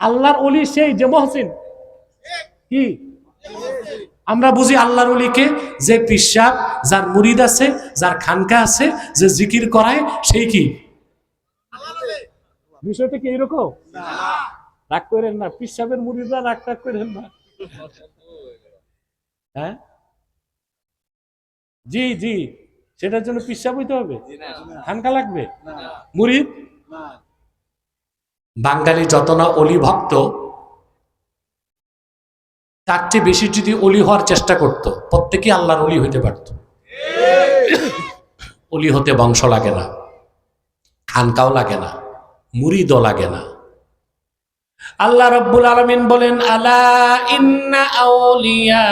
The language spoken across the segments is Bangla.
আল্লাহর ওলি সেই যে মহসিন। কি আমরা বুঝি আল্লাহর ওলিকে যে পিশাব, যার মুরিদ আছে, যার খানকা আছে, যে জিকির করায় সেই কি? বিষয়টা কি এরকম? রাগ করেন না, পিশাবের মুরিদরা রাগ টাগ করেন না। হ্যাঁ জি জি, সেটার জন্য পিশাব হইতে হবে, খানকা লাগবে, মুরিদ। বাঙালি যত না অলি ভক্ত, তার চেয়ে বেশি যদি অলি হওয়ার চেষ্টা করত, প্রত্যেকেই আল্লাহর অলি হইতে পারত। অলি হতে বংশ লাগে না, খানকাও লাগে না, মুরিদও লাগে না। আল্লাহ রাব্বুল আলামিন বলেন, আলা ইন্না আউলিয়া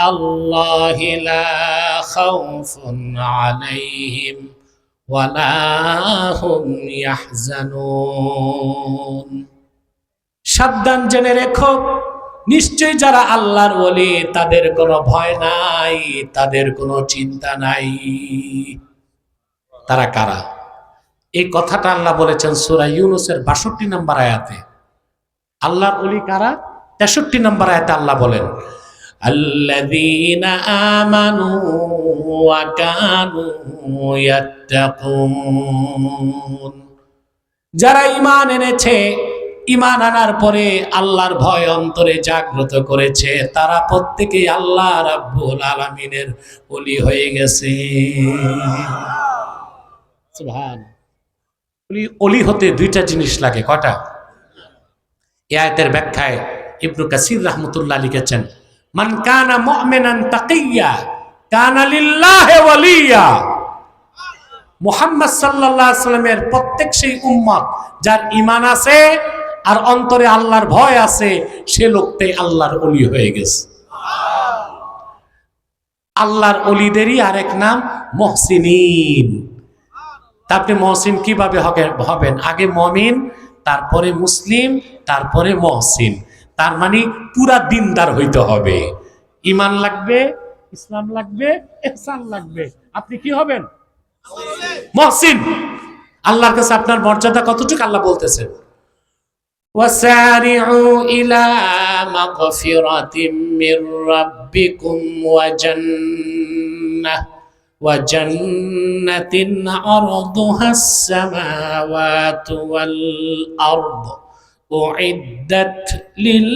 আল্লাহি লা খাউফুন আলাইহিম ওয়া লা হুম ইয়াহজানুন। সাবধান জেনে রেখো, নিশ্চয় যারা আল্লাহর ওলি তাদের কোনো ভয় নাই, তাদের কোনো চিন্তা নাই। তারা কারা? এই কথাটা আল্লাহ বলেছেন সূরা ইউনূসের ৬২ নম্বর আয়াতে। আল্লাহর ওলি কারা? ৬৩ নম্বর আয়াতে আল্লাহ বলেন, আল্লাযীনা আমানু ওয়া কানু ইয়াত্তাকুন। যারা ঈমান এনেছে, ঈমান আনার পরে আল্লাহর ভয় অন্তরে জাগ্রত করেছে, তারা প্রত্যেকেই আল্লাহ রাব্বুল আলামিনের ওলি হয়ে গেছে। সুবহানাল্লাহ। ওলি হতে দুইটা জিনিস লাগে। কয়টা? এই আয়াতের ব্যাখ্যায় ইবনে কাসির রাহমাতুল্লাহ লিখেছেন, মান কানা মুমিনান তাকিয়্যা কানা লিল্লাহি ওয়ালিয়্যা। মুহাম্মদ সাল্লাল্লাহু আলাইহি সাল্লামের প্রত্যেক সেই উম্মত যার ঈমান আছে আর অন্তরে আল্লাহর ভয় আছে, সে লোকটাই আল্লাহর ওলি হয়ে গেছে। আল্লাহর ওলিদেরই আরেক নাম মুহসিনিন। তা আপনি মহসিন কিভাবে হবেন? আগে মুমিন, তারপরে মুসলিম, তারপরে মহসিন। তার মানে পুরা দিনদার হইতে হবে, ঈমান লাগবে, ইসলাম লাগবে, ইহসান লাগবে। আপনি কি হবেন? মহসিন। আল্লাহর কাছে আপনার মর্যাদা কতটুকু আল্লাহ বলতেছেন, ওয়াসারিউ ইলা মাগফিরাতিম মির রাব্বিকুম ওয়া জান্নাতিন আরদুহাস সামাওয়াতু ওয়াল আরদ উইদ্দাত লিল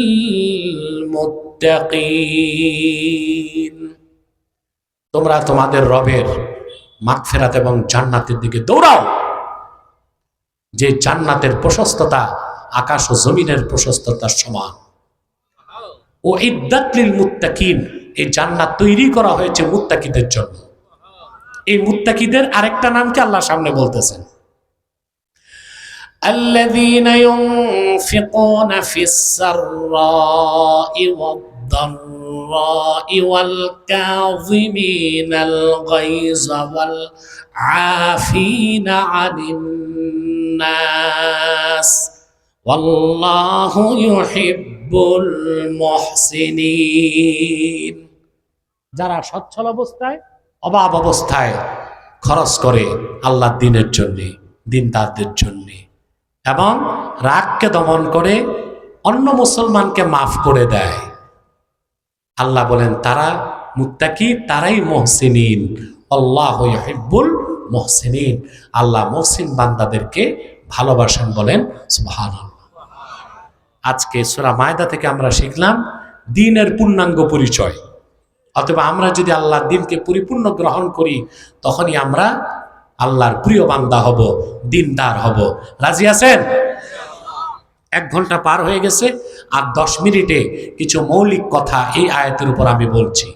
মুত্তাকিন। তোমরা তোমাদের রবের মাগফিরাত এবং জান্নাতের দিকে দৌড়াও, যে জান্নাতের প্রশস্ততা আকাশ ও জমিনের প্রশস্ততার সমান। উইদ্দাত লিল মুত্তাকিন, এই জান্নাত তৈরি করা হয়েছে মুত্তাকিদের জন্য। এই মুত্তাকিদের আরেকটা নামকে আল্লাহ সামনে বলতেছেন, আল্লাযীনা ইউনফিকুনা ফিস সাররাই ওয়াদ-দাররাই ওয়াল কাযিমিনাল গায়যা ওয়াল আফিনা আনিন নাস ওয়াল্লাহু ইউহিব্বুল মুহসিনিন। যারা সচ্ছল অবস্থায়, অভাব অবস্থায় খরচ করে আল্লাহর দ্বীনের জন্য, দ্বীনদারদের জন্য, এবং রাগকে দমন করে অন্য মুসলমানকে মাফ করে দেয়, আল্লাহ বলেন তারা মুত্তাকি, তারাই মুহসিনিন। আল্লাহু ইউহিব্বুল মুহসিনিন। আল্লাহ মুহসিন বান্দাদেরকে ভালোবাসেন, বলেন সুবহানাল্লাহ। আজকে সূরা মায়দা থেকে আমরা শিখলাম দ্বীনের পূর্ণাঙ্গ পরিচয়। অথবা আমরা যদি আল্লাহর দ্বীনকে পরিপূর্ণ গ্রহণ করি, তখনই আমরা আল্লাহর প্রিয় বান্দা হব, দ্বীনদার হব। রাজি আছেন? 1 ঘন্টা পার হয়ে গেছে, আর 10 মিনিটে কিছু মৌলিক কথা এই আয়াতের উপর আমি বলছি।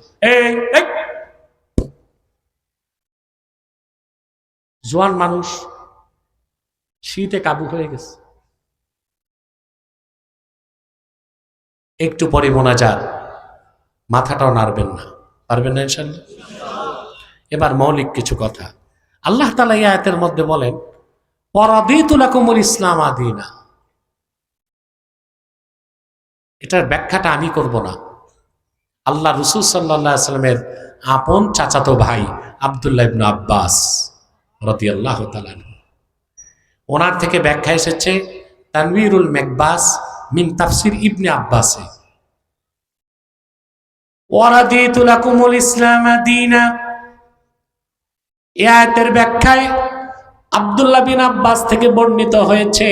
জোয়ান মানুষ, শীতে কাবু হয়ে গেছে, একটু পরে মোনাজাত, মাথাটাও নাড়বেন না, পারবেন না ইনশাআল্লাহ। এবার মৌলিক কিছু কথা আল্লাহ তাআলা এই আয়াতের মধ্যে বলেন, ওয়ারাদিতু লাকুমুল ইসলাম দীনা। এটার ব্যাখ্যাটা আমি করব না, আল্লাহ রাসূল সাল্লাল্লাহু আলাইহি ওয়াসাল্লামের আপন চাচাতো ভাই আব্দুল্লাহ ইবনে আব্বাস রাদিয়াল্লাহু তাআলা, ওনার থেকে ব্যাখ্যা এসেছে তানবীরুল মাকবাস মিন তাফসির ইবনে আব্বাসে। ওয়ারাদিতু লাকুমুল ইসলাম দীনা, এই আয়াতের ব্যাখ্যায় আব্দুল্লাহ বিন আব্বাস থেকে বর্ণিত হয়েছে,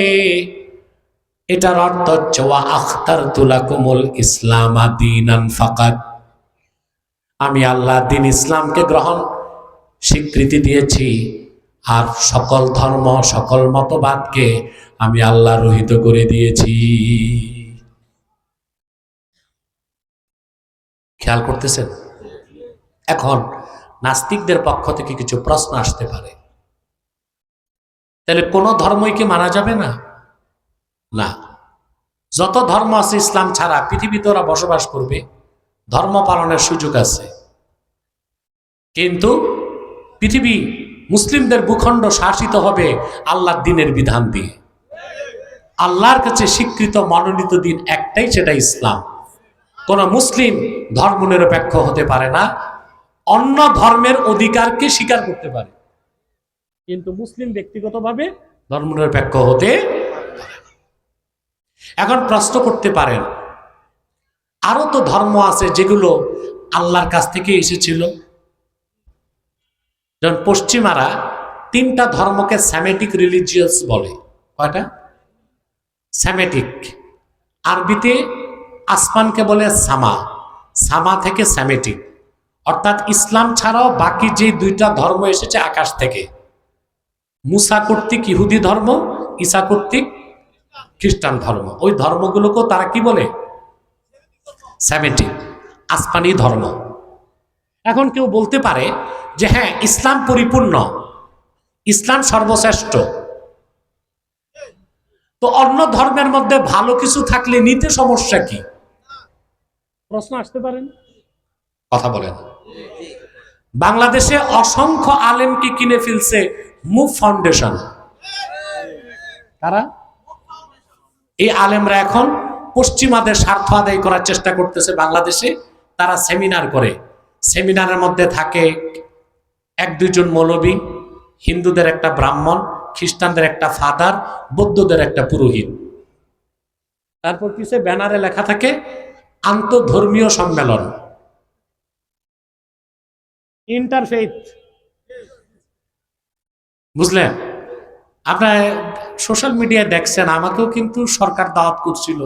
এটার অর্থ হচ্ছে ওয়া আখতারতু লাকুমুল ইসলাম দীনান ফাকাত, আমি আল্লাহ দিন ইসলামকে গ্রহণ স্বীকৃতি দিয়েছি, আর সকল ধর্ম সকল মতবাদকে আমি আল্লাহ রহিত করে দিয়েছি। খেয়াল করতেছেন? এখন নাস্তিকদের পক্ষ থেকে কিছু প্রশ্ন আসতে পারে, তাহলে কোন ধর্মই কি মানা যাবে না? না, যত ধর্ম আছে ইসলাম ছাড়া পৃথিবীতে ওরা বসবাস করবে, ধর্ম পালনের সুযোগ আছে, কিন্তু পৃথিবী মুসলিমদের ভূখণ্ড শাসিত হবে আল্লাহর দ্বীনের বিধান দিয়ে। আল্লাহর কাছে স্বীকৃত মনোনীত দিন একটাই, সেটা ইসলাম। কোন মুসলিম ধর্মনিরপেক্ষ হতে পারে না, অন্য ধর্মের অধিকারকে স্বীকার করতে পারে, কিন্তু মুসলিম ব্যক্তিগতভাবে ধর্মনিরপেক্ষ হতে পারে। এখন প্রশ্ন করতে পারেন, আরো তো ধর্ম আছে যেগুলো আল্লাহর কাছ থেকে এসেছিল। যেমন পশ্চিমারা 3টা ধর্মকে স্যামেটিক রিলিজিয়াস বলে। কয়টা? স্যামেটিক। আরবিতে আসমানকে বলে সামা, সামা থেকে স্যামেটিক, অর্থাৎ ইসলাম ছাড়াও বাকি যে 2টা ধর্ম এসেছে আকাশ থেকে, মুসা কর্তৃক ইহুদি ধর্ম, ঈসা কর্তৃক খ্রিস্টান ধর্ম, ওই ধর্মগুলোকেও তারা কি বলে? স্যামেটিক, আসমানি ধর্ম। এখন কেউ বলতে পারে যে হ্যাঁ, ইসলাম পরিপূর্ণ, ইসলাম সর্বশ্রেষ্ঠ, তো অন্য ধর্মের মধ্যে ভালো কিছু থাকলে নিতে সমস্যা কি? প্রশ্ন আসতে পারেন, কথা বলেন। বাংলাদেশে অসংখ্য আলেমকে কিনে ফেলছে মুভ ফাউন্ডেশন। কারা? এই আলেমরা এখন পশ্চিমাদের স্বার্থ আদায় করার চেষ্টা করতেছে বাংলাদেশে। তারা সেমিনার করে, সেমিনারের মধ্যে থাকে 1-2 জন মৌলবী, হিন্দুদের একটা ব্রাহ্মণ, খ্রিস্টানদের একটা ফাদার, বৌদ্ধদের একটা পুরোহিত। তারপর পিছে ব্যানারে লেখা থাকে আন্তঃধর্মীয় সম্মেলন, ইন্টারফেইথ। বুঝলেন? আপনার সোশ্যাল মিডিয়ায় দেখছেন, আমাকেও কিন্তু সরকার দাওয়াত করছিল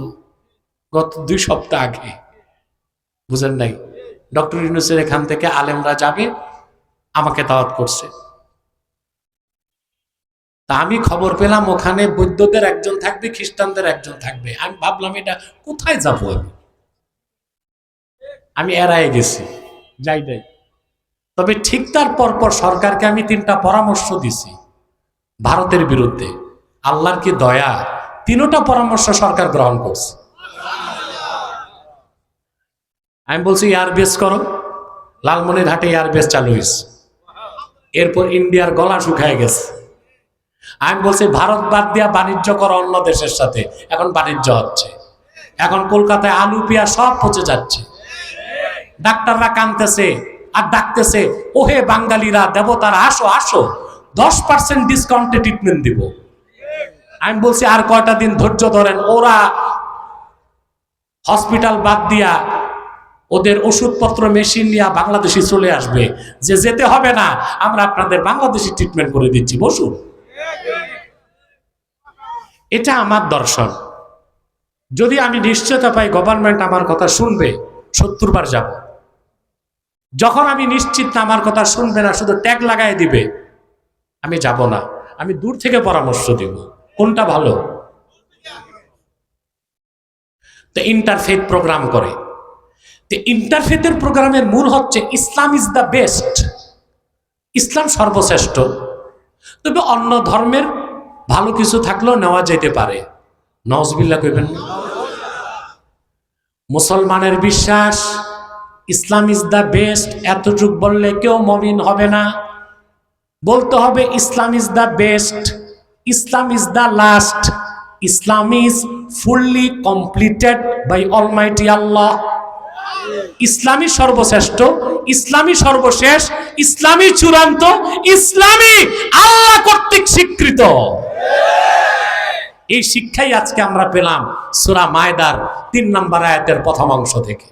গত 2 সপ্তাহ আগে। বুঝেন নাই? ডক্টর ইউনূসের এখান থেকে আলেমরা যাবে, আমাকে দাওয়াত করছে। তা আমি খবর পেলাম ওখানে বৌদ্ধদের একজন থাকবে, খ্রিস্টানদের একজন থাকবে। আমি ভাবলাম এটা কোথায় যাবো আমি এড়াই গেছি, যাই নাই। তবে ঠিক তার পরপর সরকারকে আমি 3টা পরামর্শ দিছি ভারতের বিরুদ্ধে। আল্লাহর কি দয়া, 3টা পরামর্শ সরকার গ্রহণ করছে। আমি বলছি এয়ারবেস করো, লালমনিরহাটে এয়ারবেস চালু হয়েছে। এরপর ইন্ডিয়ার গলা শুকায় গেছে। আমি বলছি ভারত বাদ দিয়া বাণিজ্য করো অন্য দেশের সাথে, এখন বাণিজ্য হচ্ছে। এখন কলকাতায় আলু পেঁয়াজ সব পচে যাচ্ছে। ডাক্তাররা কাঁদতেছে আর ডাকতেছে, ওহে বাঙালিরা, দেবতারা, আসো আসো, 10% ডিসকাউন্টে ট্রিটমেন্ট দিব। আমি বলছি আর কয়টা দিন ধৈর্য ধরেন, ওরা হসপিটাল বাদ দিয়া ওদের ওষুধপত্র মেশিন নিয়ে বাংলাদেশে চলে আসবে, যে যেতে হবে না, আমরা আপনাদের বাংলাদেশি ট্রিটমেন্ট করে দিচ্ছি, বসুন। এটা আমার দর্শন। যদি আমি নিশ্চয়তা পাই গভর্নমেন্ট আমার কথা শুনবে, 70 বার যাব। যখন আমি নিশ্চিত না আমার কথা শুনবে না, শুধু ট্যাগ লাগাই দিবে, আমি যাব না। আমি দূর থেকে পরামর্শ দিব কোনটা ভালো। তো ইন্টারফেথ প্রোগ্রাম করে। তো ইন্টারফেথের প্রোগ্রামের মূল হচ্ছে ইসলাম ইজ দ্য বেস্ট, ইসলাম সর্বশ্রেষ্ঠ। তবে অন্য ধর্মের ভালো কিছু থাকলেও নেওয়া যেতে পারে। নাউজুবিল্লাহ কইবেন না? মুসলমানের বিশ্বাস ইসলাম ইজ দ্য বেস্ট, এতটুক বললে কেউ মুমিন হবে না। বলতে হবে Islam is the best, Islam is the last, Islam is fully completed by almighty Allah. ইসলামই সর্বশ্রেষ্ঠ, ইসলামই সর্বশেষ, ইসলামই চূড়ান্ত, ইসলামই আল্লাহ কর্তৃক স্বীকৃত। এই শিক্ষাই আজকে আমরা পেলাম সূরা মায়দার 3 নম্বর আয়াতের প্রথম অংশ থেকে।